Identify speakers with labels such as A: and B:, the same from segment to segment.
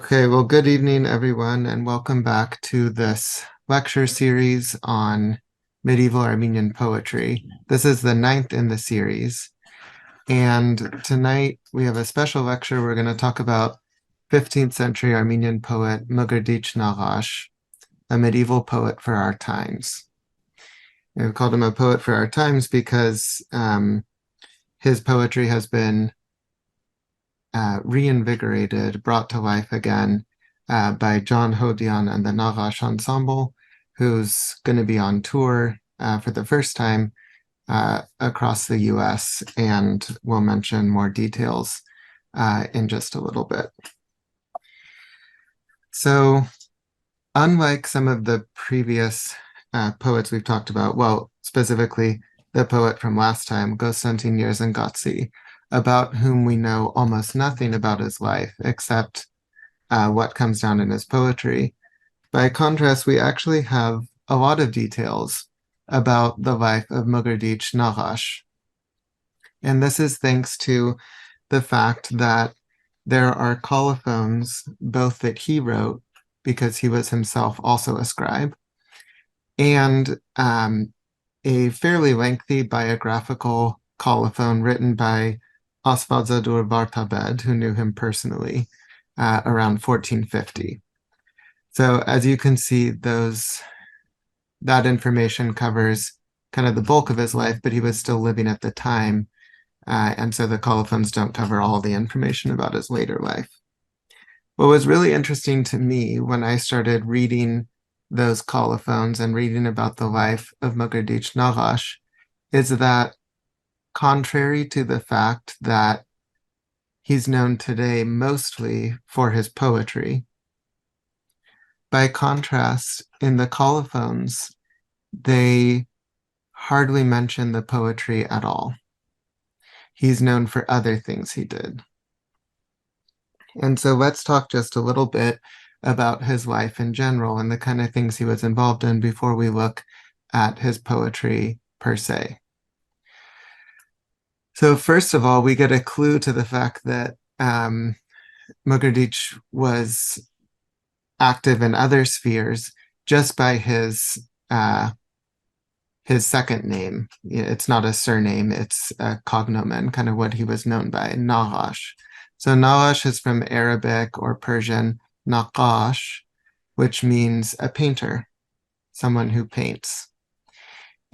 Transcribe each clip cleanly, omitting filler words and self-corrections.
A: Okay, well, good evening, everyone, and welcome back to this lecture series on medieval Armenian poetry. This is the ninth in the series, and tonight we have a special lecture. We're going to talk about 15th century Armenian poet Mkrtich Naghash, a medieval poet for our times. And we've called him a poet for our times because his poetry has been reinvigorated, brought to life again by Johnhodiana and the Naghash Ensemble, who's going to be on tour for the first time across the US, and we'll mention more details in just a little bit. So, unlike some of the previous poets we've talked about, well, specifically the poet from last time, Konstantin Yerzhengatsi, about whom we know almost nothing about his life except what comes down in his poetry. By contrast, we actually have a lot of details about the life of Mkrtich Naghash. And this is thanks to the fact that there are colophons, both that he wrote, because he was himself also a scribe, and a fairly lengthy biographical colophon written by Asfadzadur Vartabed, who knew him personally, around 1450. So as you can see, that information covers kind of the bulk of his life, but he was still living at the time. And so the colophons don't cover all the information about his later life. What was really interesting to me when I started reading those colophons and reading about the life of Mkrtich Naghash is that, contrary to the fact that he's known today mostly for his poetry, by contrast, in the colophons, they hardly mention the poetry at all. He's known for other things he did. And so let's talk just a little bit about his life in general and the kind of things he was involved in before we look at his poetry per se. So first of all, we get a clue to the fact that Mkrtich was active in other spheres just by his second name. It's not a surname, it's a cognomen, kind of what he was known by, Naghash. So Naghash is from Arabic or Persian, Naqash, which means a painter, someone who paints.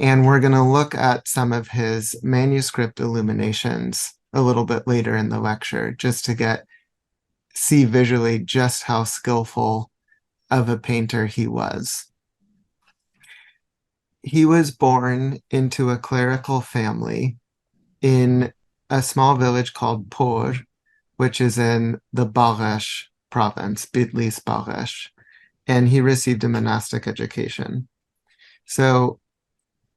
A: And we're going to look at some of his manuscript illuminations a little bit later in the lecture, just to see visually just how skillful of a painter he was. He was born into a clerical family in a small village called Por, which is in the Baresh province, Bitlis Baresh, and he received a monastic education. So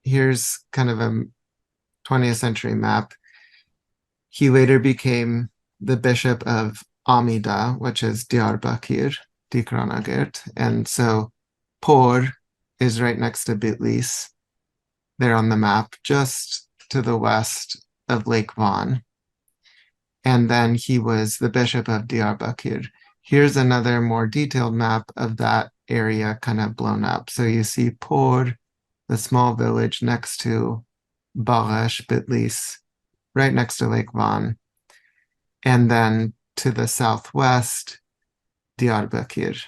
A: here's kind of a 20th century map. He later became the bishop of Amida, which is Diyarbakir, Dikranagert. And so Por is right next to Bitlis. They're on the map, just to the west of Lake Van. And then he was the bishop of Diyarbakir. Here's another more detailed map of that area kind of blown up. So you see Por, the small village next to Baresh, Bitlis, right next to Lake Van. And then to the southwest, Diyarbakir.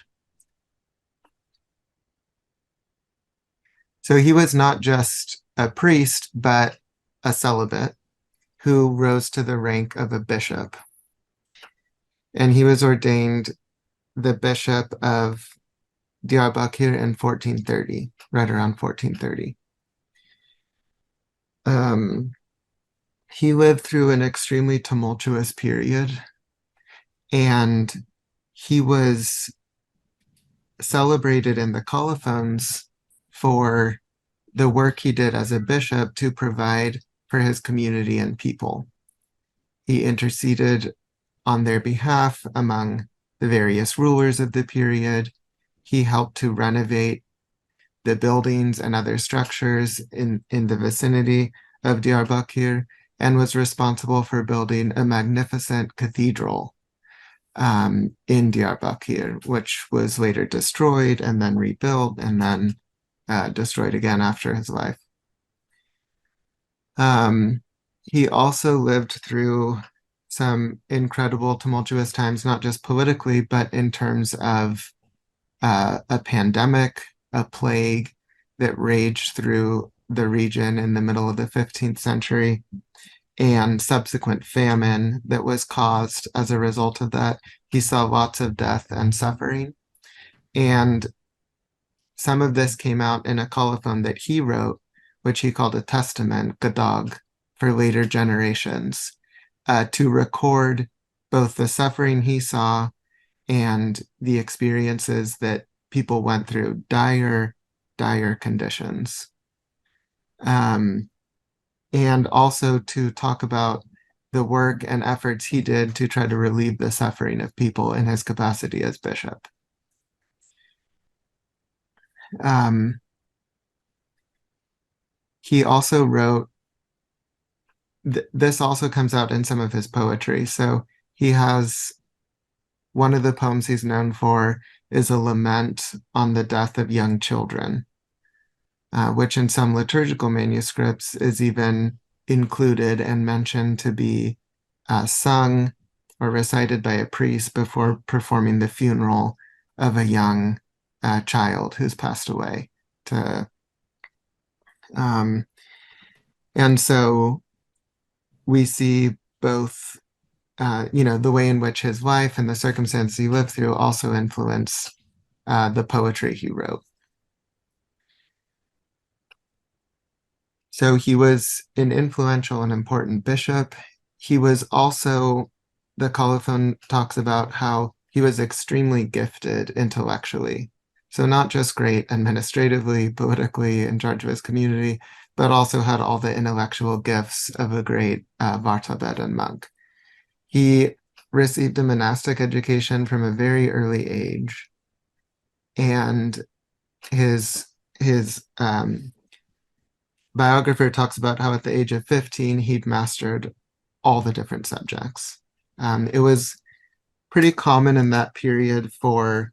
A: So he was not just a priest, but a celibate who rose to the rank of a bishop. And he was ordained the bishop of Diyarbakir in 1430, right around 1430. He lived through an extremely tumultuous period, and he was celebrated in the colophons for the work he did as a bishop to provide for his community and people. He interceded on their behalf among the various rulers of the period. He helped to renovate the buildings and other structures in the vicinity of Diyarbakir, and was responsible for building a magnificent cathedral in Diyarbakir, which was later destroyed and then rebuilt and then destroyed again after his life. He also lived through some incredible tumultuous times, not just politically, but in terms of a pandemic, a plague that raged through the region in the middle of the 15th century, and subsequent famine that was caused as a result of that. He saw lots of death and suffering. And some of this came out in a colophon that he wrote, which he called a testament, Gadog, for later generations, to record both the suffering he saw and the experiences that people went through, dire, dire conditions. And also to talk about the work and efforts he did to try to relieve the suffering of people in his capacity as bishop. He also wrote, this also comes out in some of his poetry. So he has, one of the poems he's known for is a lament on the death of young children, which in some liturgical manuscripts is even included and mentioned to be sung or recited by a priest before performing the funeral of a young child who's passed away. And so we see both, the way in which his life and the circumstances he lived through also influence the poetry he wrote. So he was an influential and important bishop. He was also, the colophon talks about how he was extremely gifted intellectually. So not just great administratively, politically, in charge of his community, but also had all the intellectual gifts of a great Vartabed and monk. He received a monastic education from a very early age, and his biographer talks about how at the age of 15 he'd mastered all the different subjects. It was pretty common in that period for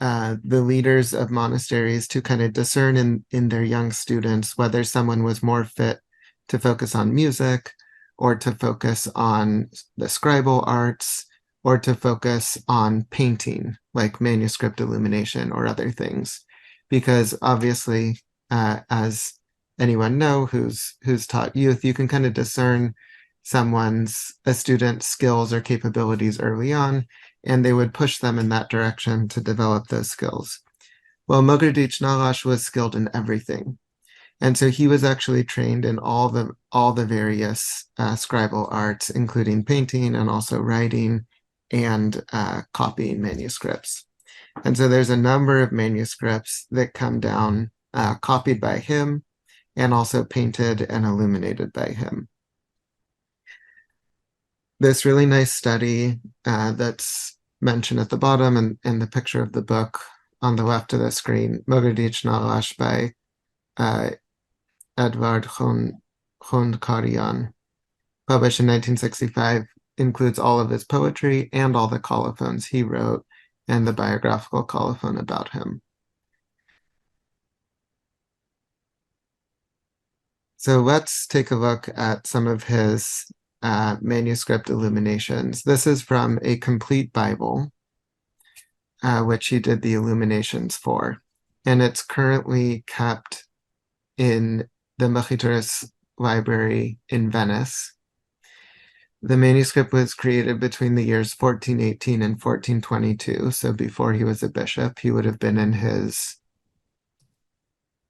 A: the leaders of monasteries to kind of discern in their young students whether someone was more fit to focus on music or to focus on the scribal arts or to focus on painting, like manuscript illumination or other things. Because obviously, as anyone know who's taught youth, you can kind of discern a student's skills or capabilities early on, and they would push them in that direction to develop those skills. Well, Mkrtich Naghash was skilled in everything. And so he was actually trained in all the various scribal arts, including painting and also writing and copying manuscripts. And so there's a number of manuscripts that come down copied by him and also painted and illuminated by him. This really nice study that's mentioned at the bottom and the picture of the book on the left of the screen, Mkrtich Naghash by Edvard Johnhodiana, published in 1965, includes all of his poetry and all the colophons he wrote and the biographical colophon about him. So let's take a look at some of his manuscript illuminations. This is from a complete Bible, which he did the illuminations for. And it's currently kept in the Mkrtich Library in Venice. The manuscript was created between the years 1418 and 1422. So before he was a bishop, he would have been in his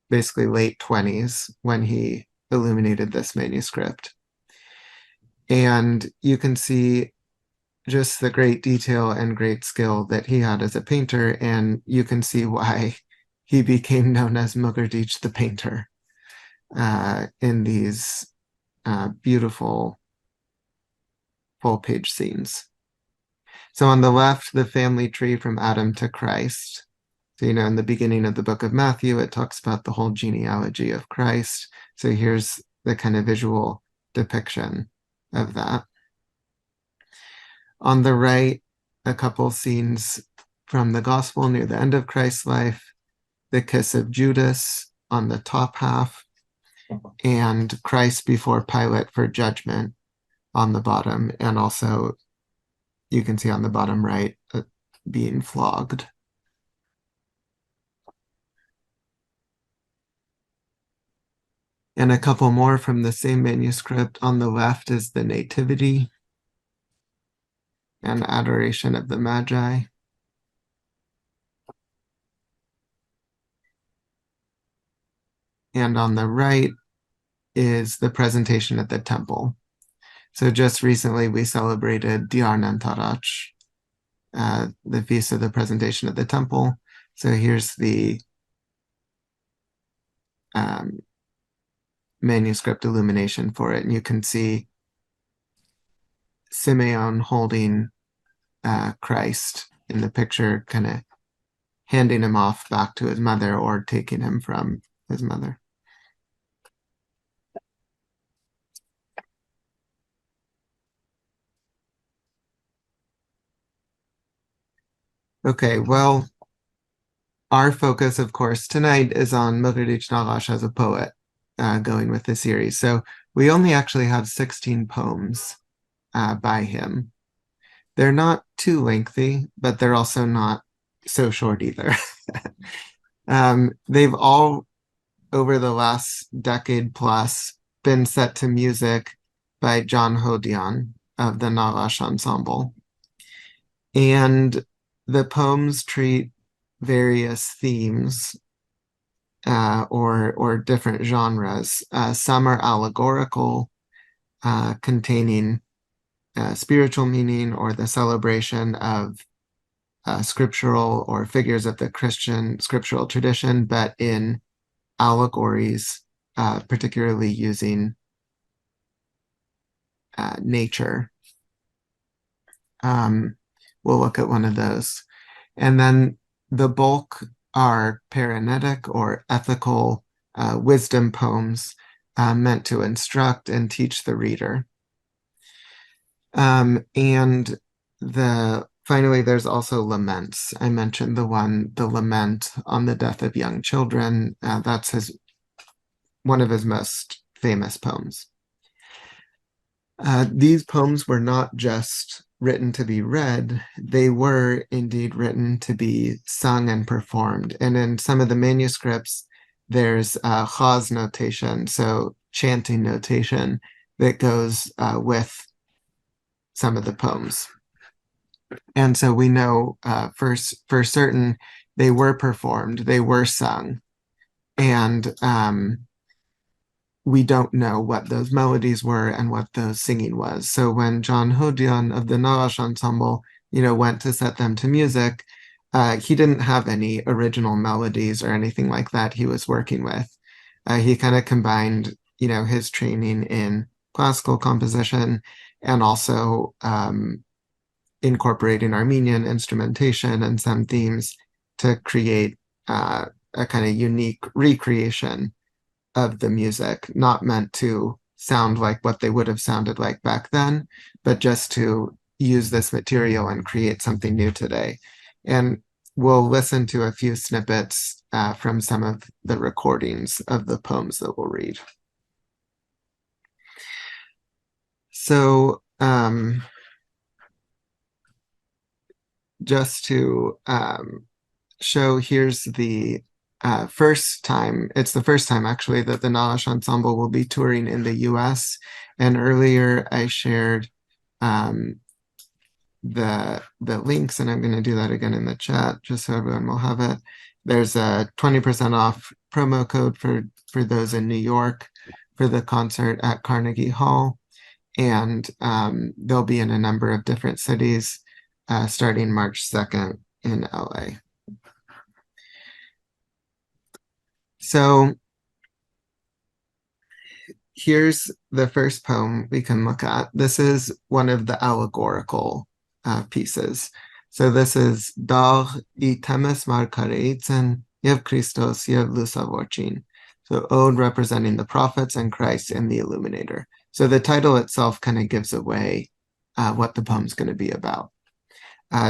A: basically late 20s when he illuminated this manuscript. And you can see just the great detail and great skill that he had as a painter, and you can see why he became known as Mkrtich the Painter in these beautiful full-page scenes. So on the left, the family tree from Adam to Christ. So, in the beginning of the book of Matthew, it talks about the whole genealogy of Christ. So here's the kind of visual depiction of that. On the right, a couple scenes from the gospel near the end of Christ's life, the kiss of Judas on the top half, and Christ before Pilate for judgment on the bottom. And also you can see on the bottom right being flogged. And a couple more from the same manuscript. On the left is the Nativity and Adoration of the Magi. And on the right is the presentation at the temple. So just recently we celebrated Diarnan Tarach, the feast of the presentation at the temple. So here's the manuscript illumination for it. And you can see Simeon holding Christ in the picture, kind of handing him off back to his mother or taking him from his mother. Okay, well, our focus, of course, tonight is on Mkrtich Naghash as a poet, going with the series. So we only actually have 16 poems by him. They're not too lengthy, but they're also not so short either. They've all, over the last decade plus, been set to music by Johnhodiana of the Knowledge Ensemble. And the poems treat various themes or different genres. Some are allegorical, containing spiritual meaning or the celebration of scriptural or figures of the Christian scriptural tradition, but in allegories, particularly using nature. We'll look at one of those. And then the bulk are paraenetic or ethical wisdom poems meant to instruct and teach the reader. And finally, there's also laments. I mentioned the lament on the death of young children. That's one of his most famous poems. These poems were not just written to be read, they were indeed written to be sung and performed. And in some of the manuscripts, there's chaz notation, so chanting notation that goes with some of the poems. And so we know for certain they were performed, they were sung, and we don't know what those melodies were and what those singing was. So when Johnhodiana of the Knowledge Ensemble, went to set them to music, he didn't have any original melodies or anything like that he was working with. He kind of combined, his training in classical composition and also incorporating Armenian instrumentation and some themes to create a kind of unique recreation of the music, not meant to sound like what they would have sounded like back then, but just to use this material and create something new today. And we'll listen to a few snippets from some of the recordings of the poems that we'll read. So just to show, here's the first time, it's the first time actually that the Knowledge Ensemble will be touring in the US. And earlier I shared the links, and I'm going to do that again in the chat just so everyone will have it. There's a 20% off promo code for those in New York for the concert at Carnegie Hall. And they'll be in a number of different cities starting March 2nd in LA. So here's the first poem we can look at. This is one of the allegorical pieces. So this is Dar I temes markareitzen, Yev Christos, Yev Lusavorchin. So ode representing the prophets and Christ and the Illuminator. So the title itself kind of gives away what the poem's going to be about.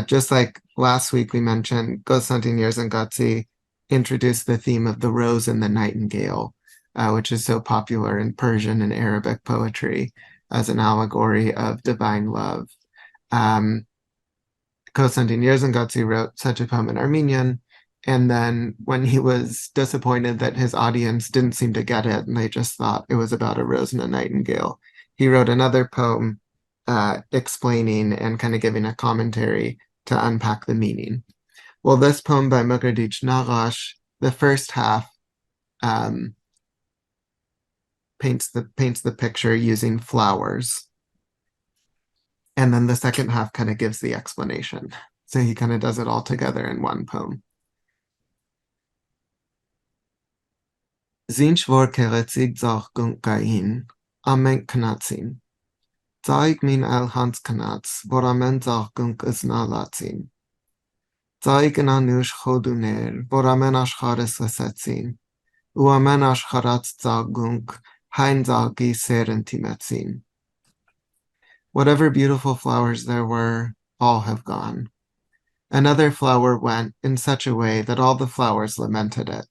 A: Just like last week we mentioned, Konstantin Yerzhangadze introduced the theme of the rose and the nightingale, which is so popular in Persian and Arabic poetry as an allegory of divine love. Konstantin Yerzhangadze wrote such a poem in Armenian, and then when he was disappointed that his audience didn't seem to get it and they just thought it was about a rose and a nightingale, he wrote another poem explaining and kind of giving a commentary to unpack the meaning. Well, this poem by Mkrtich Naghash, the first half paints the picture using flowers, and then the second half kind of gives the explanation. So he kind of does it all together in one poem. Zinch vor keretsig zach gunkain, amen knatzin. Zaig min al hans knatz, vor amen zach gunk iznalatzin. Zaig an anush choduner, vor amen ashchares lesetzin. U amen ashcharatz zag gunk, hein zagi serentimetzin. Whatever beautiful flowers there were, all have gone. Another flower went in such a way that all the flowers lamented it.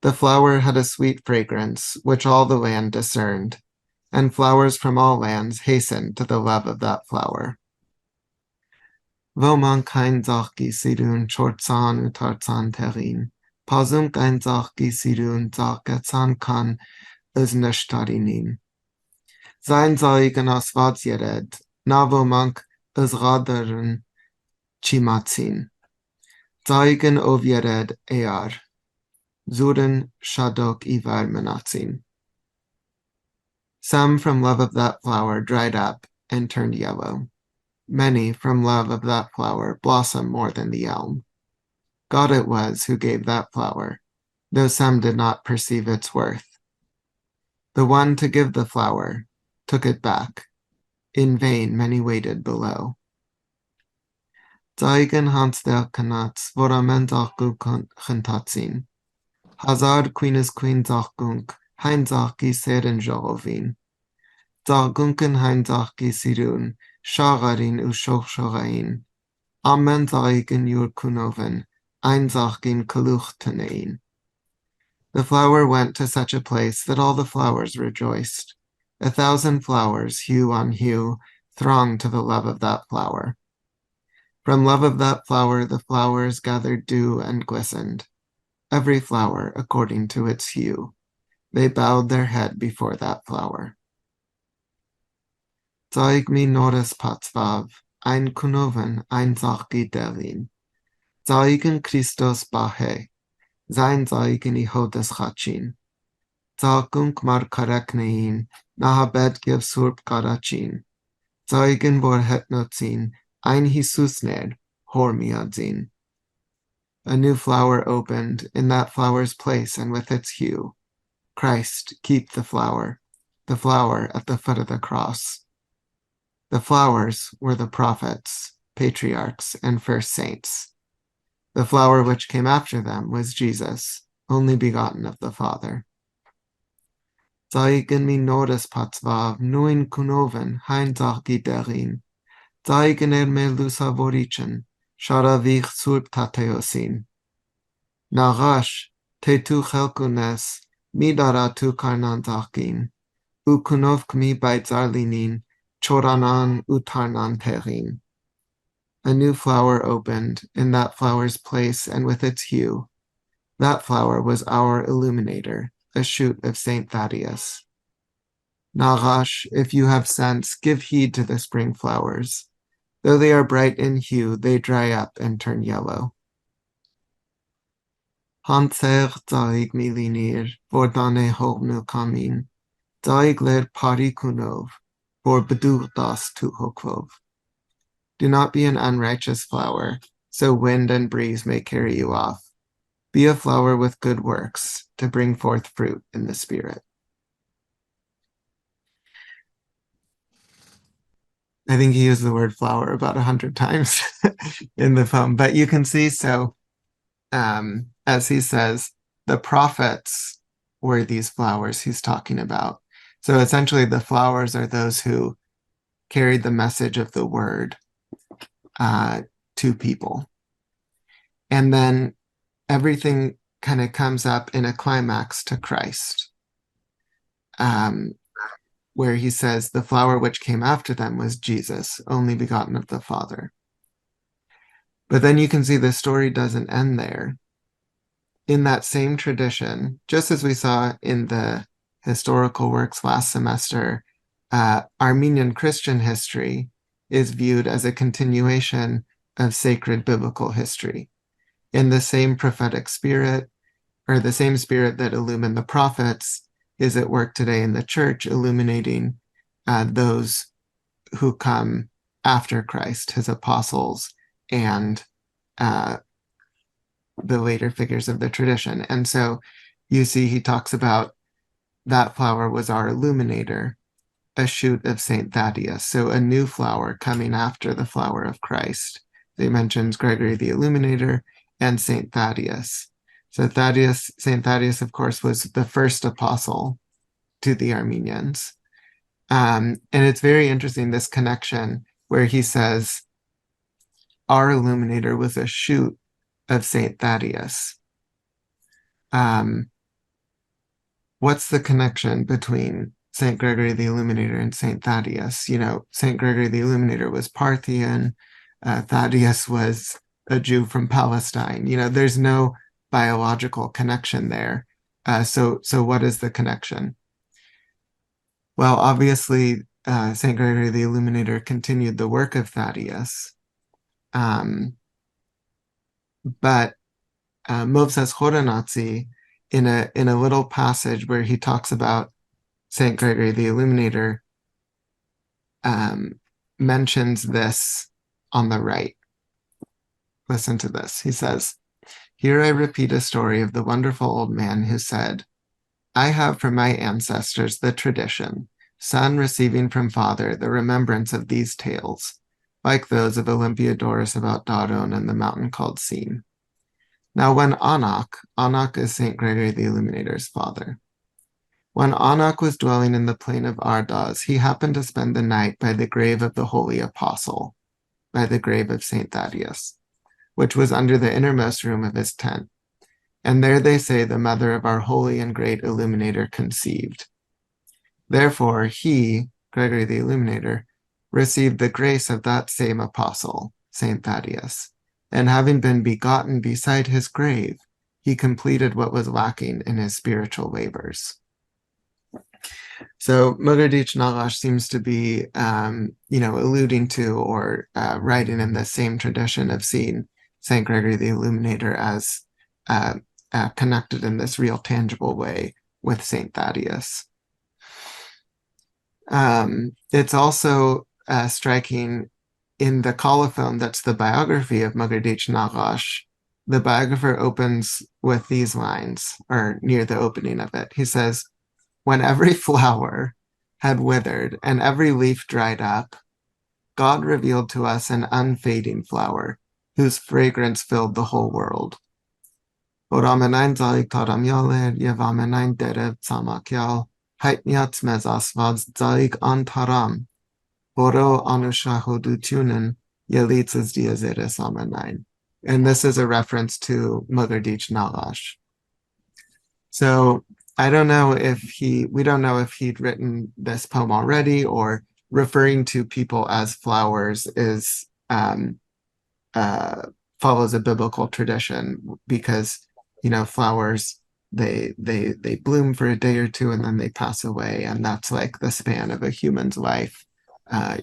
A: The flower had a sweet fragrance, which all the land discerned, and flowers from all lands hastened to the love of that flower. Voman kein zachgi sirun chortzan utartzan terin, pazunk ein zachgi sirun zachetzan kan uznashtarinin. Sein zaigen asvaz yered, navomank uzraderen chimatzin. Zaigen ov yered ear. Zurin Shadok Ivar Menatzin. Some from love of that flower dried up and turned yellow. Many from love of that flower blossomed more than the elm. God it was who gave that flower, though some did not perceive its worth. The one to give the flower took it back. In vain many waited below. Zaigen Hans der Kanatz, voramen Zachu Chentatzin. Hazard queenes queen zachgunk, hein zachgi seren jorovin. Zachgunken hein zachgi sirun, shagarin u shochain. Amen zaigen yur kunoven, ein zachgin kaluchtenein. The flower went to such a place that all the flowers rejoiced. 1,000 flowers, hue on hue, thronged to the love of that flower. From love of that flower, the flowers gathered dew and glistened. Every flower according to its hue. They bowed their head before that flower. Zeig mi Norris Patzvav, ein Kunoven, ein Zachgi Delin. Zeigen Christos Bahe, sein Zeigen Ihodes Chachin. Zagunk Mar Kareknein, Nahabed Gev Surp Karachin. Zeigen Vor Hetnotzin, ein Hisusner, Hormiadzin. A new flower opened in that flower's place and with its hue. Christ, keep the flower at the foot of the cross. The flowers were the prophets, patriarchs, and first saints. The flower which came after them was Jesus, only begotten of the Father. Zeigen mi Norris Patzvav, nuin kunoven, hein zachgi derin. Zeigen me lusa vorichen, sharavich surp tateosin. Naghash, te tu chelkunes, mi dara tu karnan zachin, u kunovk mi baitzarlinin, choranan utarnan terin. A new flower opened in that flower's place and with its hue. That flower was our illuminator, a shoot of Saint Thaddeus. Naghash, if you have sense, give heed to the spring flowers. Though they are bright in hue, they dry up and turn yellow. Hanser zaig milinir, vor dane hovnu kamin, zaig ler parikunov, vor bedurdas tu hokvov. Do not be an unrighteous flower, so wind and breeze may carry you off. Be a flower with good works, to bring forth fruit in the Spirit. I think he used the word flower about 100 times in the poem, but you can see, so as he says, the prophets were these flowers he's talking about. So essentially the flowers are those who carried the message of the word. to people. And then everything kind of comes up in a climax to Christ, where he says, the flower which came after them was Jesus, only begotten of the Father. But then you can see the story doesn't end there. In that same tradition, just as we saw in the historical works last semester, Armenian Christian history is viewed as a continuation of sacred biblical history. In the same prophetic spirit, or the same spirit that illumined the prophets, is at work today in the church, illuminating those who come after Christ, his apostles, and the later figures of the tradition. And so you see he talks about that flower was our illuminator, a shoot of St. Thaddeus, so a new flower coming after the flower of Christ. He mentions Gregory the Illuminator and St. Thaddeus. So St. Thaddeus, of course, was the first apostle to the Armenians. And it's very interesting, this connection where he says, our illuminator was a shoot of St. Thaddeus. What's the connection between St. Gregory the Illuminator and St. Thaddeus? You know, St. Gregory the Illuminator was Parthian. Thaddeus was a Jew from Palestine. You know, there's no biological connection there. So what is the connection? Well, obviously, St. Gregory the Illuminator continued the work of Thaddeus. But Movses Horonatsi, in a little passage where he talks about St. Gregory the Illuminator, mentions this on the right. Listen to this. He says, here I repeat a story of the wonderful old man who said, I have from my ancestors the tradition, son receiving from father the remembrance of these tales, like those of Olympiodorus about Daron and the mountain called Sin. Now when Anak is St. Gregory the Illuminator's father. When Anak was dwelling in the plain of Ardaz, he happened to spend the night by the grave of the holy apostle, by the grave of St. Thaddeus, which was under the innermost room of his tent. And there they say the mother of our holy and great illuminator conceived. Therefore he, Gregory the Illuminator, received the grace of that same apostle, St. Thaddeus, and having been begotten beside his grave, he completed what was lacking in his spiritual labors. So Mkrtich Naghash seems to be, alluding to or writing in the same tradition of seeing St. Gregory the Illuminator as connected in this real tangible way with St. Thaddeus. It's also striking in the colophon that's the biography of Mkrtich Naghash. The biographer opens with these lines, or near the opening of it. He says, when every flower had withered and every leaf dried up, God revealed to us an unfading flower whose fragrance filled the whole world. Oramenain zalik taramyaler yevamenain derev tsamakyal haitniat mezasvaz zalik antaram boro anushahodutunen yelitzes diazeres amenain. And this is a reference to Mkrtich Naghash. So I don't know if we don't know if he'd written this poem already, or referring to people as flowers is follows a biblical tradition, because flowers they bloom for a day or two and then they pass away, and that's like the span of a human's life,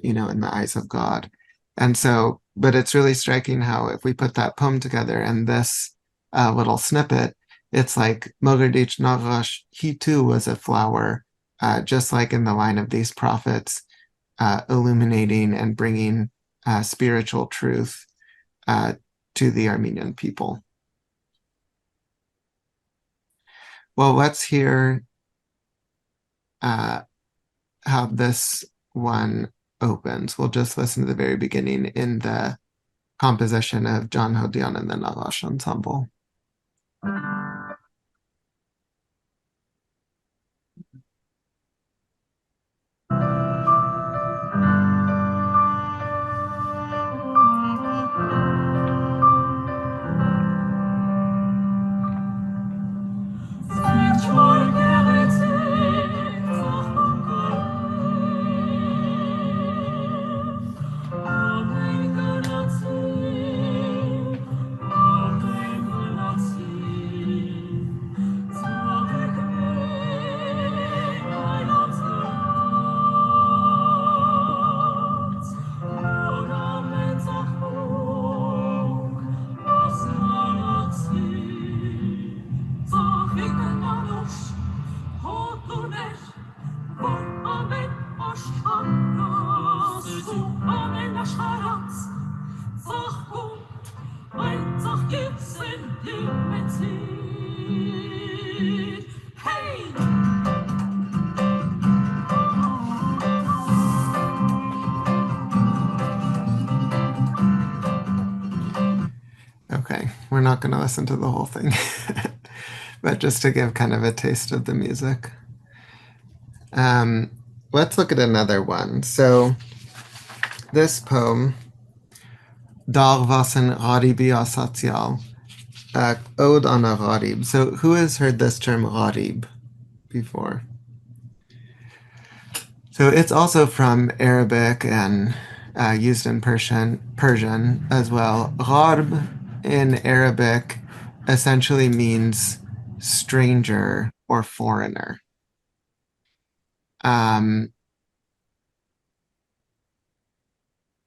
A: in the eyes of God. And so, but it's really striking how if we put that poem together and this little snippet, it's like Mkrtich Naghash, he too was a flower, just like in the line of these prophets, illuminating and bringing spiritual truth to the Armenian people. Well, let's hear how this one opens. We'll just listen to the very beginning in the composition of Johnhodiana Ensemble. Okay, we're not going to listen to the whole thing, but just to give kind of a taste of the music. Let's look at another one. So this poem, Dar Vasen Gharibi Asatyal, Ode on a Gharib. So who has heard this term Gharib before? So it's also from Arabic and used in Persian as well. Gharb in Arabic essentially means stranger or foreigner. In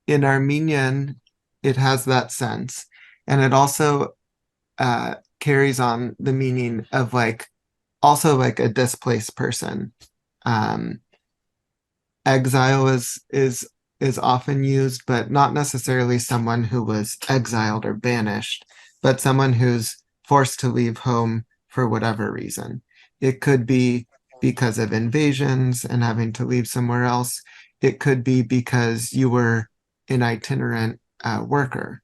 A: Armenian, it has that sense, and it also carries on the meaning of also like a displaced person. Exile is often used, but not necessarily someone who was exiled or banished, but someone who's forced to leave home for whatever reason. It could be because of invasions and having to leave somewhere else. It could be because you were an itinerant worker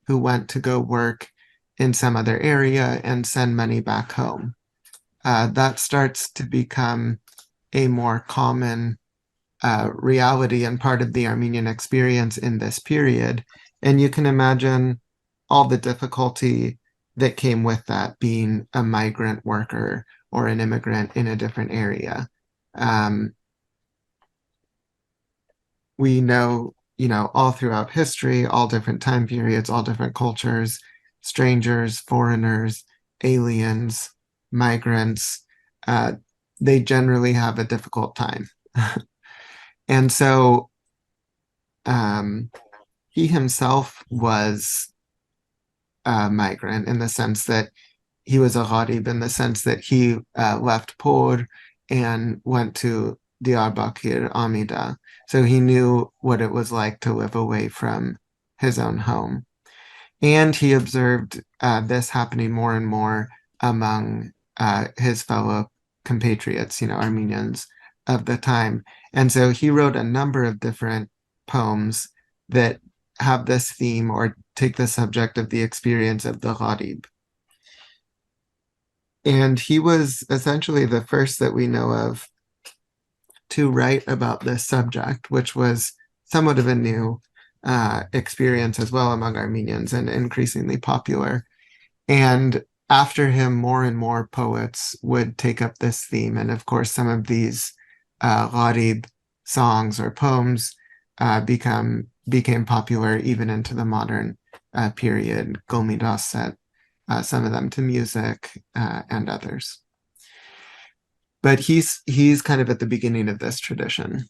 A: who went to go work in some other area and send money back home. That starts to become a more common reality and part of the Armenian experience in this period. And you can imagine all the difficulty that came with that, being a migrant worker or an immigrant in a different area. We know, all throughout history, all different time periods, all different cultures, strangers, foreigners, aliens, migrants, they generally have a difficult time. And so he himself was a migrant in the sense that he was a gharib, in the sense that he left Por and went to Diyarbakir, Amida. So he knew what it was like to live away from his own home. And he observed this happening more and more among his fellow compatriots, Armenians of the time. And so he wrote a number of different poems that have this theme or take the subject of the experience of the gharib. And he was essentially the first that we know of to write about this subject, which was somewhat of a new experience as well among Armenians and increasingly popular. And after him, more and more poets would take up this theme. And of course, some of these gharib songs or poems became popular even into the modern period. Golmidas set some of them to music and others. But he's kind of at the beginning of this tradition.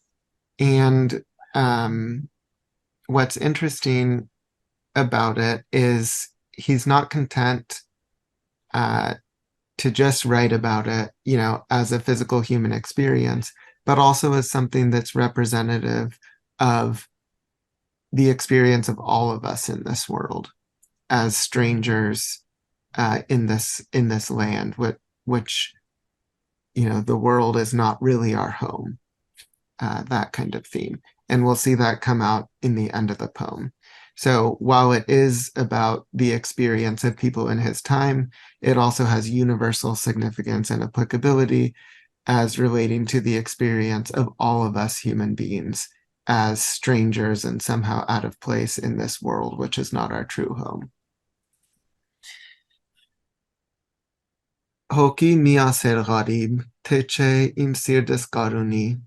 A: And what's interesting about it is he's not content to just write about it, as a physical human experience, but also as something that's representative of the experience of all of us in this world as strangers in this land, which the world is not really our home, that kind of theme. And we'll see that come out in the end of the poem. So while it is about the experience of people in his time, it also has universal significance and applicability as relating to the experience of all of us human beings as strangers and somehow out of place in this world, which is not our true home. Hoki miaser gharib, teche im sirdes garuni,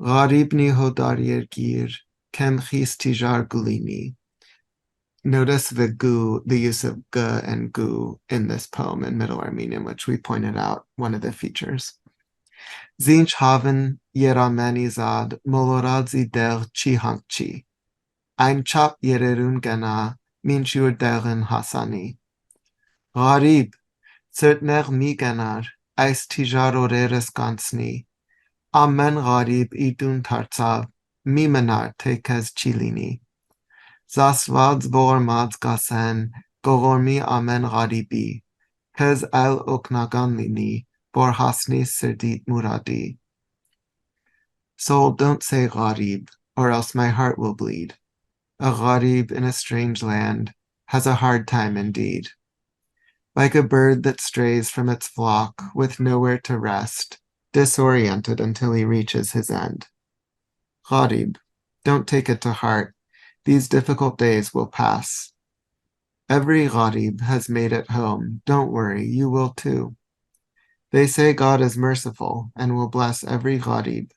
A: gharibni hodar yergir, kem khis tijar gulini. Notice the use of g and gu in this poem in Middle Armenian, which we pointed out one of the features. Zinch haven yeramani zad moloradzi der chi hankchi. Ein chap yererun gana minchur deren hasani. Gharib, certaner mi ganar, eis tijar oreres gansni. Amen gharib idun tartsav, mi manar tekez chilini. Zasvad vormad gasen, gogormi amen gharibi. Kez al oknaganlini, borhasni sirdit muradi. Soul, don't say gharib, or else my heart will bleed. A gharib in a strange land has a hard time indeed. Like a bird that strays from its flock with nowhere to rest, disoriented until he reaches his end. Gharib, don't take it to heart. These difficult days will pass. Every gharib has made it home. Don't worry, you will too. They say God is merciful and will bless every gharib.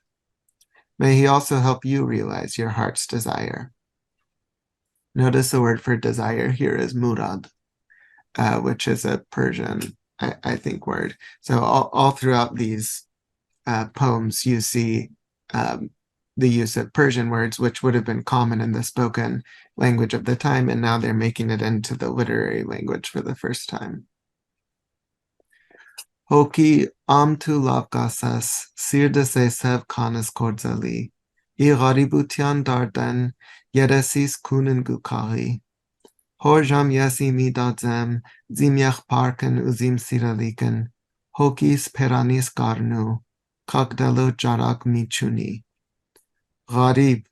A: May he also help you realize your heart's desire. Notice the word for desire here is murad, which is a Persian, I think, word. So all throughout these poems, you see the use of Persian words, which would have been common in the spoken language of the time, and now they're making it into the literary language for the first time. Hoki am tu lavgasas, sirdese sev kanas kordzali, I ghaributian darden, yeresis kunin gukari. Horjam yesi mi dadzem, zimyach parken uzim siraliken, hokis peranis garnu, kagdalo jarak michuni. Gharib,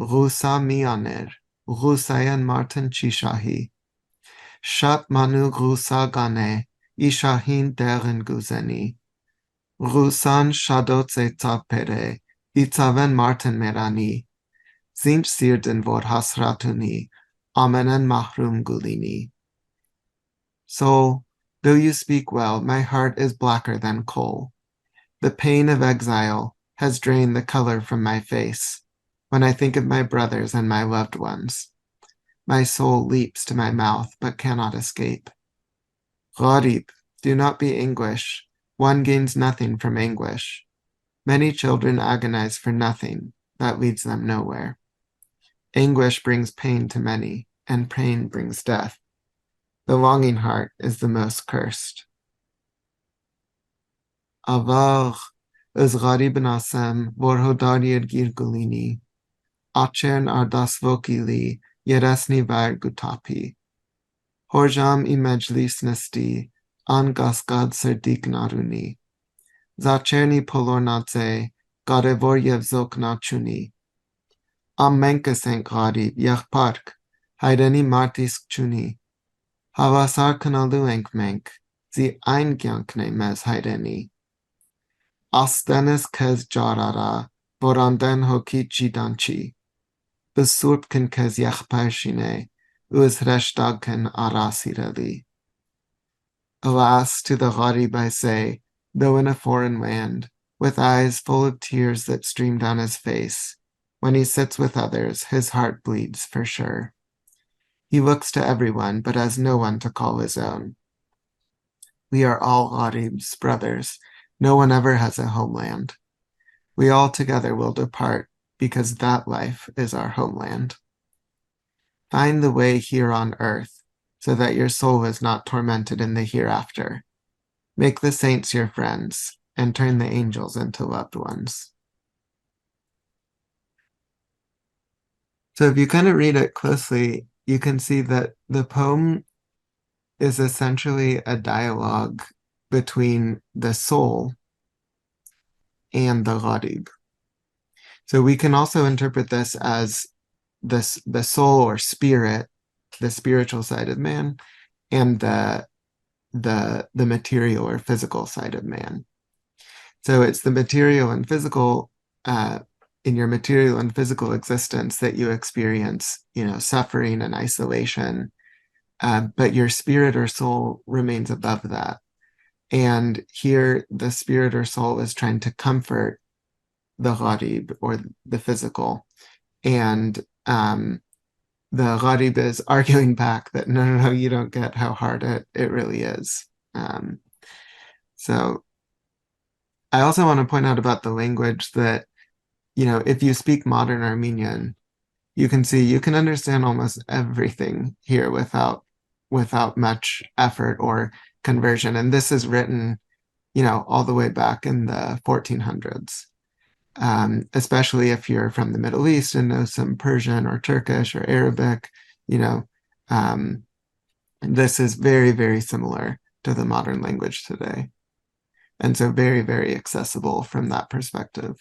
A: Rusa mianer, Rusayan Martin Chishahi. Shat manu Rusa gane, Ishahin deren guzeni. Rusan shadot pere, Itzaven Martin merani. Zint sirden vor hasratuni, Amenen mahrum gulini. Soul, though you speak well, my heart is blacker than coal. The pain of exile has drained the color from my face. When I think of my brothers and my loved ones, my soul leaps to my mouth but cannot escape. Gharib, do not be anguish. One gains nothing from anguish. Many children agonize for nothing. That leads them nowhere. Anguish brings pain to many, and pain brings death. The longing heart is the most cursed. Avar az gharib nasem vorhodarir girgulini. Achern ardasvokili yeresni var gutapi. Horjam imejlis nesti angaskad serdik naruni. Zacherni polornadze garevoryev zoknachuni. Am menkesenk gharib yachpark haideni martisk chuni. Havasar kanaluenk menk zi eingyankne mez haideni. Astenes kez jarara voranden hokichi danchi. Besurpken kez yachparshine uz reshtagken arasireli. Alas, to the gharib I say, though in a foreign land, with eyes full of tears that stream down his face, when he sits with others, his heart bleeds for sure. He looks to everyone, but has no one to call his own. We are all gharib's brothers. No one ever has a homeland. We all together will depart, because that life is our homeland. Find the way here on earth, so that your soul is not tormented in the hereafter. Make the saints your friends, and turn the angels into loved ones. So if you kind of read it closely, you can see that the poem is essentially a dialogue between the soul and the gharib. So we can also interpret this as the soul or spirit, the spiritual side of man, and the material or physical side of man. So it's the material and physical, in your material and physical existence that you experience, suffering and isolation, but your spirit or soul remains above that. And here the spirit or soul is trying to comfort the gharib or the physical. And the gharib is arguing back that no, you don't get how hard it really is. So I also want to point out about the language that, if you speak modern Armenian, you can understand almost everything here without much effort or conversion. And this is written, all the way back in the 1400s. Especially if you're from the Middle East and know some Persian or Turkish or Arabic, this is very, very similar to the modern language today. And so very, very accessible from that perspective.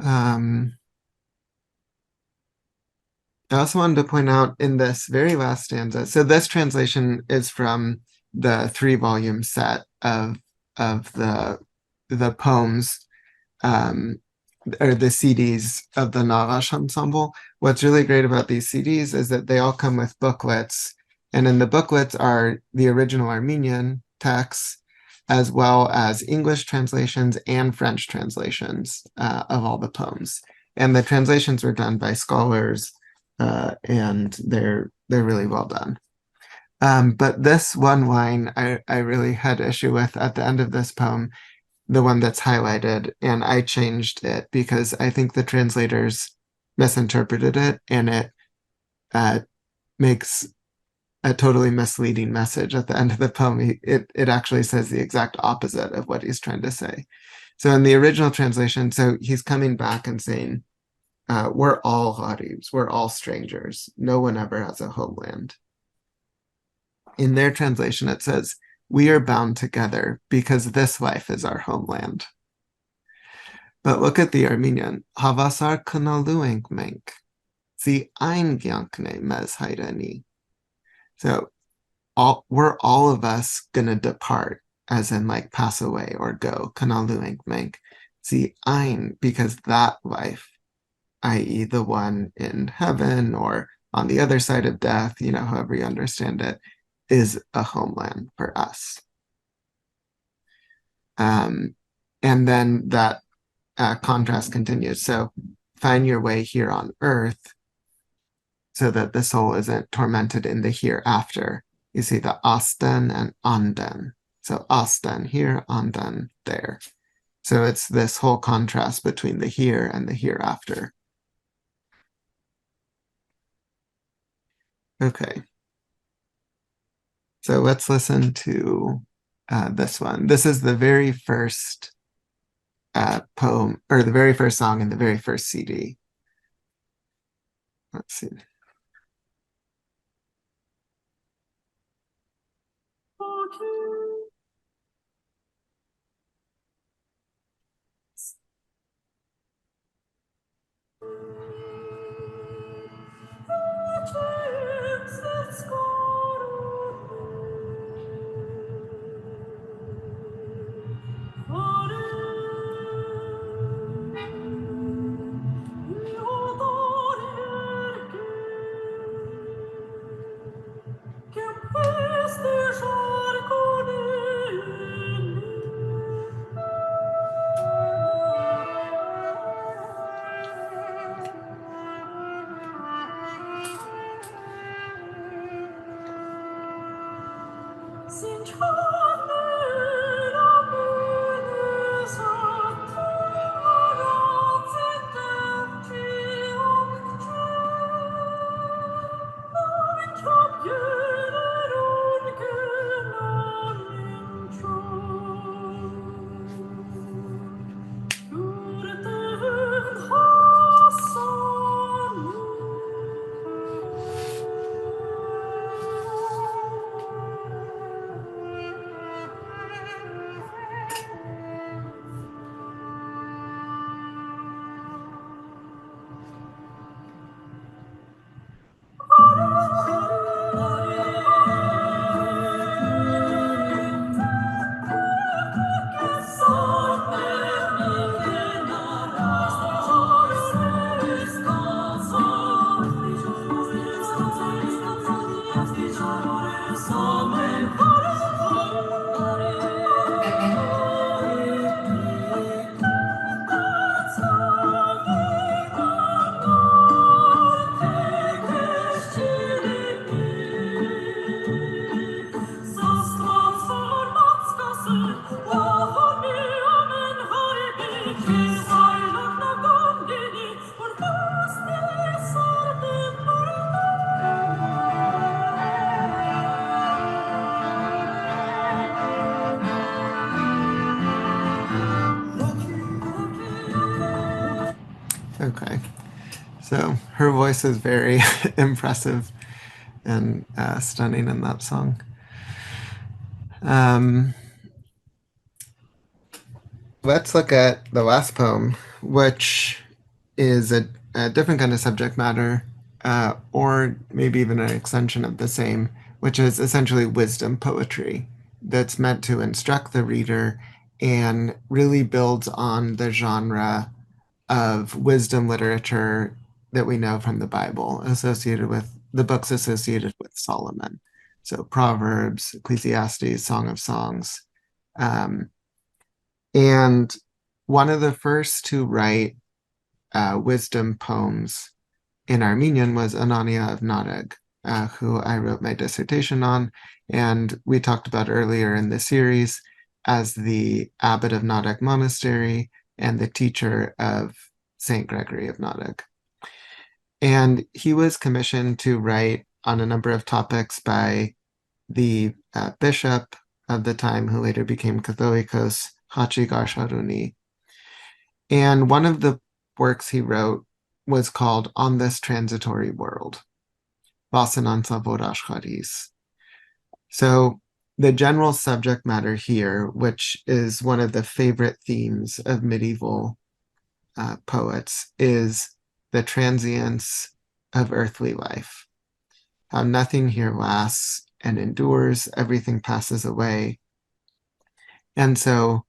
A: I also wanted to point out in this very last stanza, so this translation is from the 3-volume set of the poems, or the CDs of the Naghash Ensemble. What's really great about these CDs is that they all come with booklets, and in the booklets are the original Armenian texts, as well as English translations and French translations of all the poems. And the translations were done by scholars, and they're really well done. But this one line I really had issue with at the end of this poem, the one that's highlighted, and I changed it because I think the translators misinterpreted it, and it makes a totally misleading message at the end of the poem. It actually says the exact opposite of what he's trying to say. So in the original translation, so he's coming back and saying, we're all gharibs, we're all strangers. No one ever has a homeland. In their translation, it says, we are bound together because this life is our homeland. But look at the Armenian. Havasar kanalueng menk, zi ein gyankne mez hayrani. So we're all of us gonna depart, as in like pass away or go. Kanalueng menk, zi ein, because that life, i.e. the one in heaven or on the other side of death, however you understand it, is a homeland for us. And then that contrast continues. So find your way here on earth so that the soul isn't tormented in the hereafter. You see the asten and anden. So asten here, anden there. So it's this whole contrast between the here and the hereafter. Okay. So let's listen to this one. This is the very first poem, or the very first song in the very first CD. Let's see. Okay, so her voice is very impressive and stunning in that song. Um, let's look at the last poem, which is a different kind of subject matter, or maybe even an extension of the same, which is essentially wisdom poetry that's meant to instruct the reader and really builds on the genre of wisdom literature that we know from the Bible, associated with the books associated with Solomon. So Proverbs, Ecclesiastes, Song of Songs. Um, and one of the first to write wisdom poems in Armenian was Anania of Naghash, who I wrote my dissertation on, and we talked about earlier in the series as the abbot of Naghash Monastery and the teacher of Saint Gregory of Naghash. And he was commissioned to write on a number of topics by the bishop of the time, who later became Catholicos, Hachigar Sharuni. And one of the works he wrote was called On This Transitory World, Vasanansa Vorashcharis. So the general subject matter here, which is one of the favorite themes of medieval poets, is the transience of earthly life, how nothing here lasts and endures, everything passes away. And so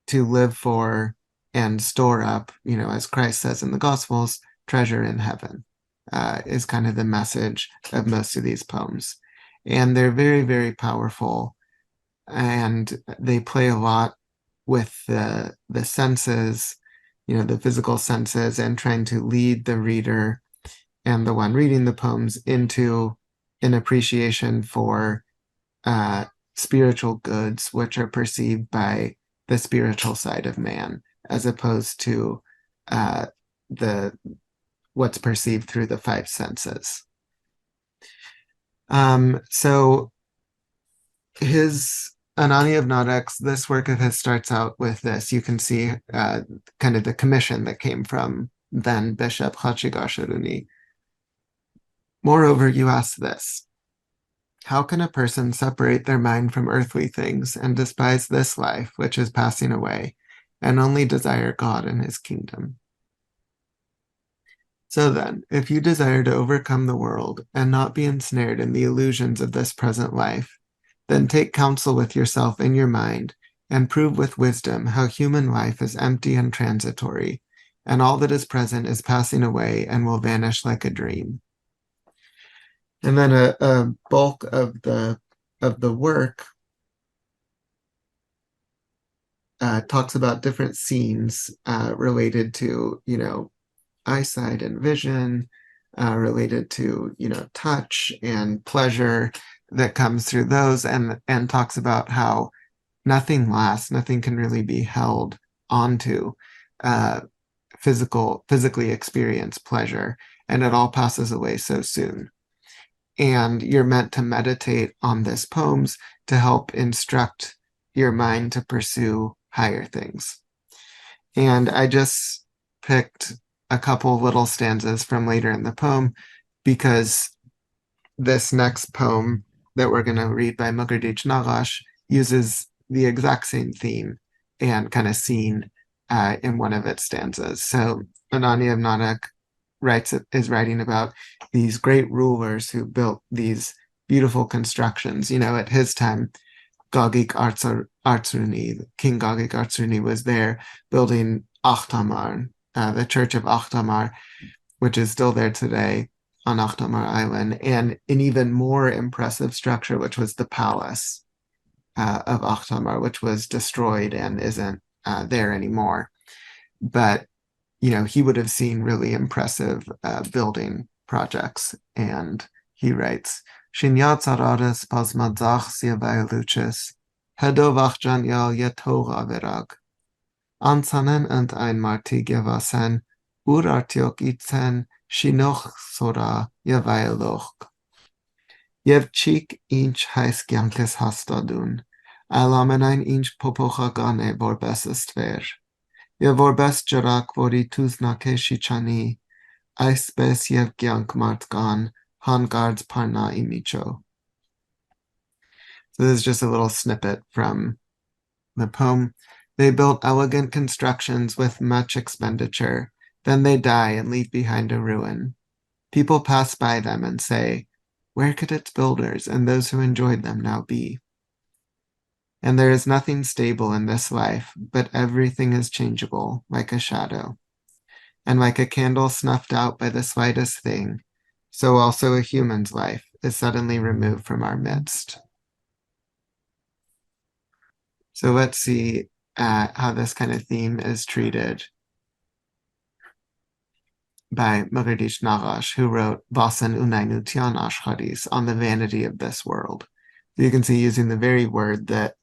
A: to live for and store up, as Christ says in the Gospels, treasure in heaven, is kind of the message of most of these poems. And they're very, very powerful. And they play a lot with the senses, the physical senses, and trying to lead the reader and the one reading the poems into an appreciation for spiritual goods, which are perceived by the spiritual side of man, as opposed to the what's perceived through the five senses. So his Anani of Naghash, this work of his starts out with this. You can see kind of the commission that came from then Bishop Hachigar Sharuni. Moreover, you ask this: how can a person separate their mind from earthly things and despise this life, which is passing away, and only desire God and his kingdom? So then, if you desire to overcome the world and not be ensnared in the illusions of this present life, then take counsel with yourself in your mind and prove with wisdom how human life is empty and transitory, and all that is present is passing away and will vanish like a dream. And then a bulk of the work talks about different scenes related to, eyesight and vision, related to, touch and pleasure that comes through those, and talks about how nothing lasts, nothing can really be held onto physically experience pleasure, and it all passes away so soon. And you're meant to meditate on this poems to help instruct your mind to pursue higher things. And I just picked a couple little stanzas from later in the poem because this next poem that we're going to read by Mkrtich Naghash uses the exact same theme and kind of scene in one of its stanzas. So Anani of Naghash is writing about these great rulers who built these beautiful constructions. At his time, Gagik Artsruni, King Gagik Artsruni, was there building Achtamar, the church of Achtamar, which is still there today on Achtamar Island, and an even more impressive structure, which was the palace of Achtamar, which was destroyed and isn't there anymore. But he would have seen really impressive building projects. And he writes, Shinyat Saradas Pasmadzach Siavailuches, Hedovach Janyal Yetoga Verag, Ansanen and Einmarti Gevasen, Urartiok Itzen, Shinoch Sora Yavailoch. Yevchik inch Heis Gyankes Hastadun, Alamenein inch Popocha Gane Vorbesestver. Yevorbes Jarak Vori Tuznake Shichani, Aisbes Yevgyank Martgan, Hangards Parna Imicho. So this is just a little snippet from the poem. They built elegant constructions with much expenditure. Then they die and leave behind a ruin. People pass by them and say, where could its builders and those who enjoyed them now be? And there is nothing stable in this life, but everything is changeable, like a shadow. And like a candle snuffed out by the slightest thing, so also a human's life is suddenly removed from our midst. So let's see how this kind of theme is treated by Mkrtich Naghash, who wrote Vasan Unainu Tian Ashcharis on the vanity of this world. So you can see using the very word that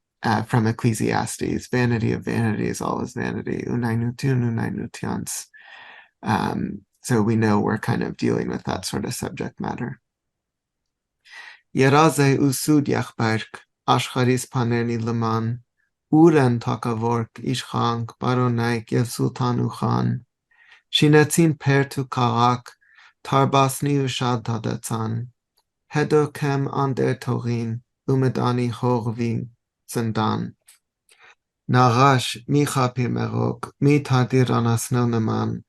A: from Ecclesiastes, vanity of vanities, all is vanity, Unainu Tian, Unainu Tians. So we know we're kind of dealing with that sort of subject matter. Yeraze usud yachbark, ashcharis panerni leman, uren takavork ishchank, baronaik yev sultanu khan. Shinetzin pertu karak, tarbasni ushad tadetsan. Hedo kem ander torin, umedani horvin zendan. Naghash mi chapir merok, mi tadir anasnel neman.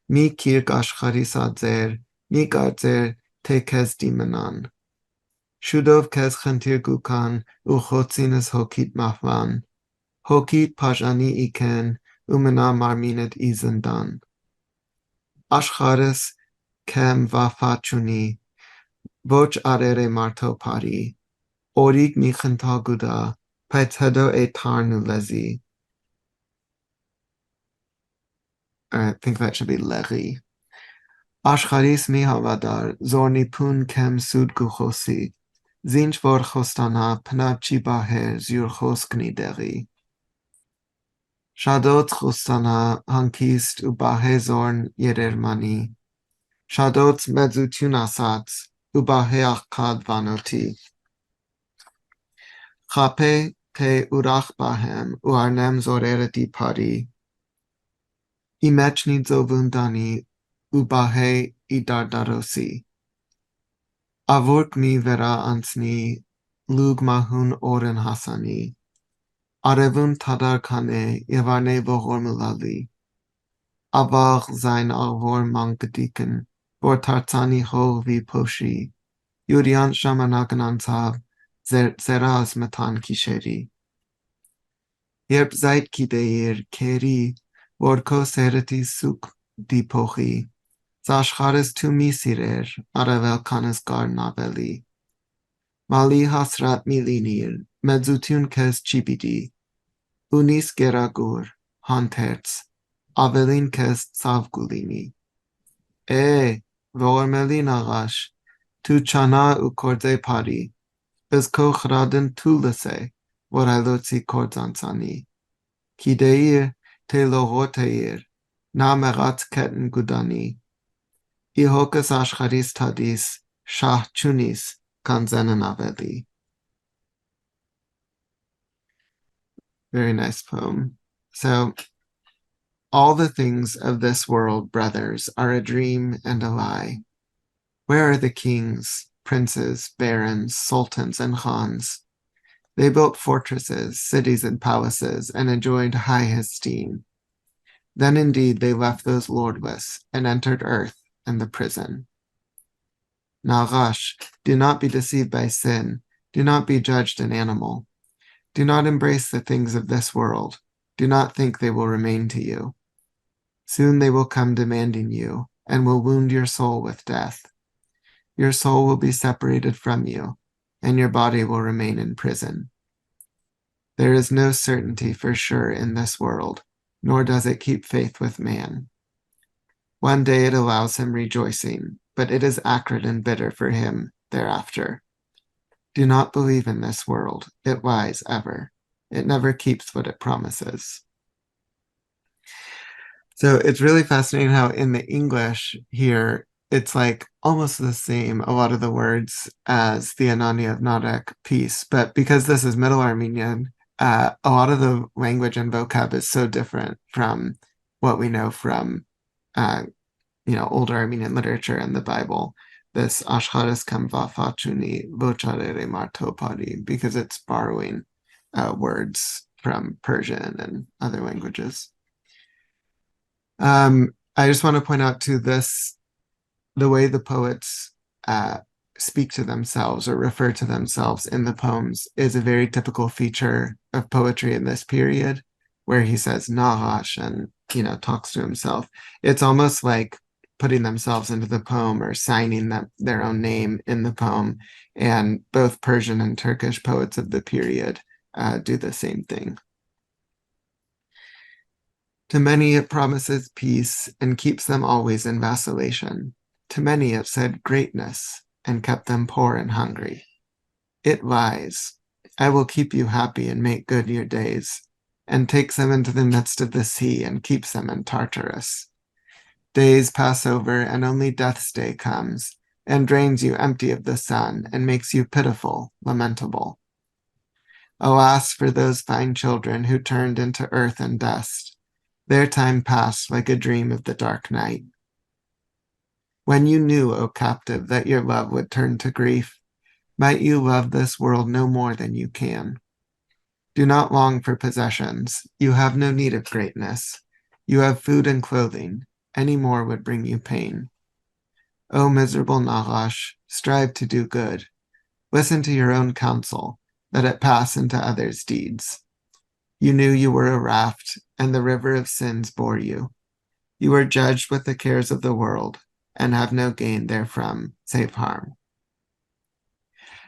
A: Mi kirk ashcharis adzer, mi garzer tekez dimenan. Shudov kez chantir gukan, uchotzin es hokit mafvan. Hokit pajani iken, umena marminet izendan. Ashcharis kem vafachuni, voch arere marto pari. Orig michenta guda, paitedo etarnu lezi. I think that should be legi. Ashcharis mi havadar, zorni pun kem sud guchosi. Zinch vor chostana pnabchi baher zur choskni deri. Shadot chostana hankist ubahe zorn yerermani. Shadot medzutun asatz ubahe achkad vanoti. Chape te urach bahem uarnem zorereti pari. Imechni zovundani ubahe idardarosi. Avurk mi vera ansni, lug mahun oren hasani. Arevun tadar kane, yavarne vohor mulali. Avach zain avor mangadiken, vor tarzani ho vi poshi. Yurian shamanagan ansav, zeraz matan kisheri. Yerb zait kideir, keri, vorko sereti suk di pochi. Zashcharis tu misirer, aravel kanes gar naveli. Mali hasrat milinir, medzutun kes chibidi. Unis geragur, hanterz, avelin kes savgulini. Vormeli Naghash, tu chana ukorde pari. Bezko chradin tulese, voralotsi korzansani. Kideir te lohoteir, na merat ketten gudani. Ihokas ashcharis tadis, shah chunis, kanzenen aveli. Very nice poem. So, all the things of this world, brothers, are a dream and a lie. Where are the kings, princes, barons, sultans, and khans? They built fortresses, cities, and palaces, and enjoyed high esteem. Then indeed they left those lordless, and entered earth and the prison. Naghash, do not be deceived by sin. Do not be judged an animal. Do not embrace the things of this world. Do not think they will remain to you. Soon they will come demanding you, and will wound your soul with death. Your soul will be separated from you, and your body will remain in prison. There is no certainty for sure in this world, nor does it keep faith with man. One day it allows him rejoicing, but it is acrid and bitter for him thereafter. Do not believe in this world. It lies ever. It never keeps what it promises. So it's really fascinating how in the English here, it's like almost the same, a lot of the words as the Anani of Narek piece. But because this is Middle Armenian, a lot of the language and vocab is so different from what we know from, older Armenian literature and the Bible. this Ashharis Kamva Fachuni Vocharere Martopari, because it's borrowing words from Persian and other languages. I just want to point out to this, the way the poets speak to themselves or refer to themselves in the poems is a very typical feature of poetry in this period, where he says Naghash and, talks to himself. It's almost like putting themselves into the poem or signing their own name in the poem. And both Persian and Turkish poets of the period do the same thing. To many it promises peace and keeps them always in vacillation. To many it said greatness and kept them poor and hungry. It lies. I will keep you happy and make good your days, and takes them into the midst of the sea and keeps them in Tartarus. Days pass over and only death's day comes, and drains you empty of the sun and makes you pitiful, lamentable. Alas for those fine children who turned into earth and dust. Their time passed like a dream of the dark night. When you knew, O captive, that your love would turn to grief, might you love this world no more than you can. Do not long for possessions. You have no need of greatness. You have food and clothing. Any more would bring you pain. O miserable Naghash, strive to do good. Listen to your own counsel, that it pass into others' deeds. You knew you were a raft, and the river of sins bore you. You were judged with the cares of the world, and have no gain therefrom, save harm.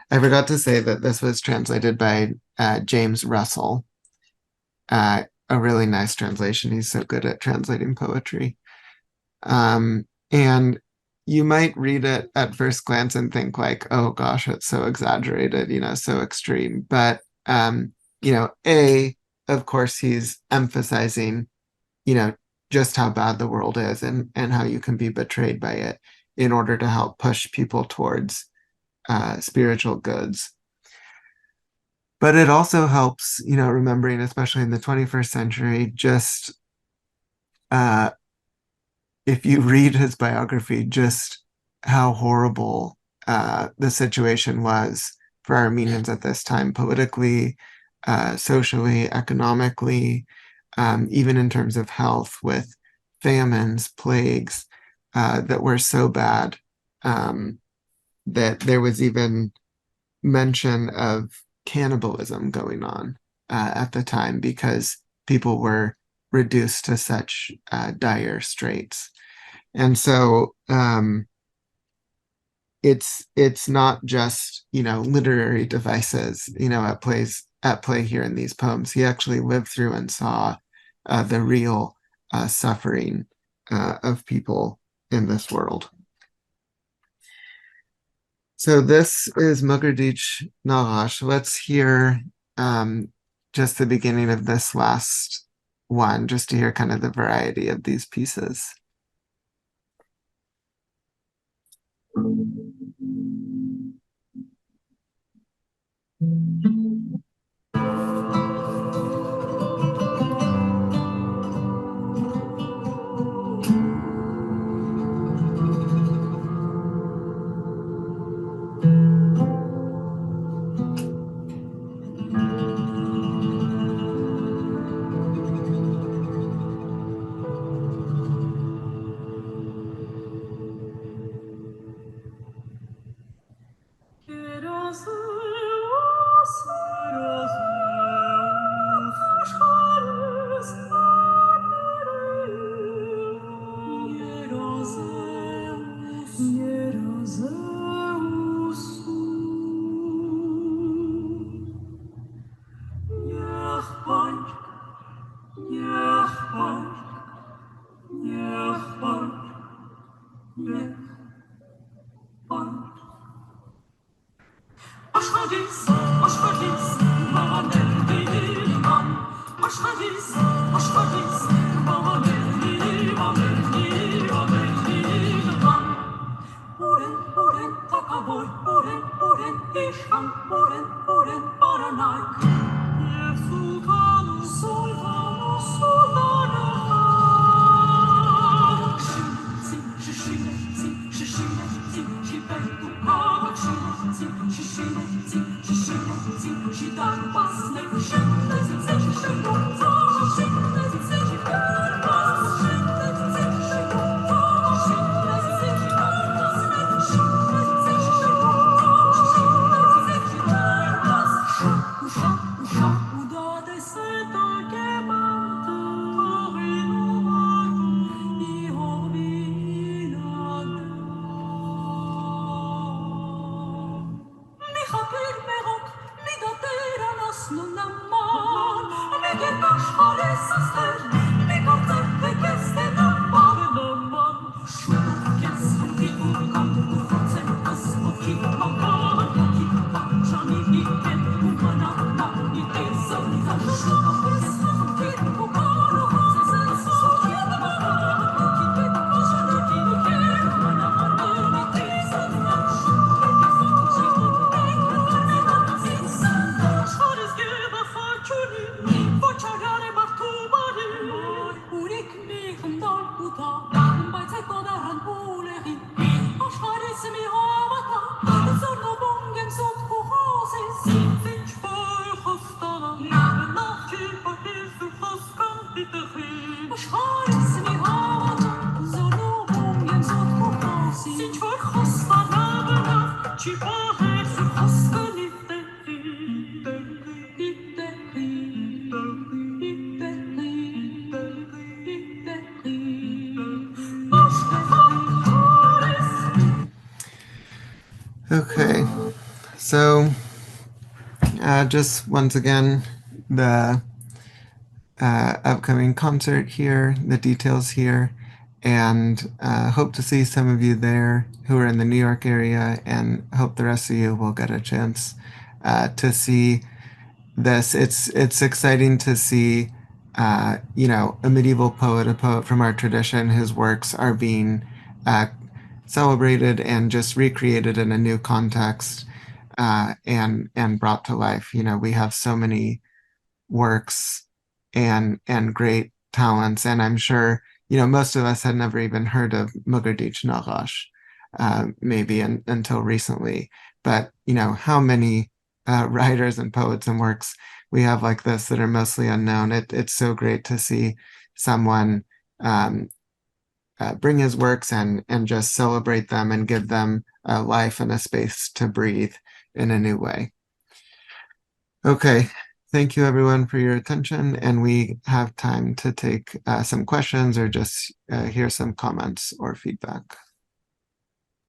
A: I forgot to say that this was translated by James Russell. A really nice translation. He's so good at translating poetry. And you might read it at first glance and think like, oh gosh, it's so exaggerated, so extreme. But, of course, he's emphasizing, just how bad the world is and how you can be betrayed by it in order to help push people towards spiritual goods. But it also helps, remembering, especially in the 21st century, just if you read his biography, just how horrible the situation was for Armenians at this time, politically, socially, economically, even in terms of health, with famines, plagues that were so bad that there was even mention of cannibalism going on at the time because people were reduced to such dire straits. And so it's not just, literary devices, at play here in these poems. He actually lived through and saw the real suffering of people in this world. So this is Mkrtich Naghash. Let's hear just the beginning of this last one, just to hear kind of the variety of these pieces. Okay, so just once again, the upcoming concert here, the details here, and hope to see some of you there who are in the New York area, and hope the rest of you will get a chance to see this. It's exciting to see, you know, a medieval poet, a poet from our tradition, whose works are being celebrated and just recreated in a new context and brought to life. You know, we have so many works and great talents, and I'm sure, you know, most of us had never even heard of Mkrtich Naghash, maybe until recently. But you know, how many writers and poets and works we have like this that are mostly unknown. It's so great to see someone bring his works and just celebrate them and give them a life and a space to breathe in a new way. Okay, thank you everyone for your attention, and we have time to take some questions or just hear some comments or feedback.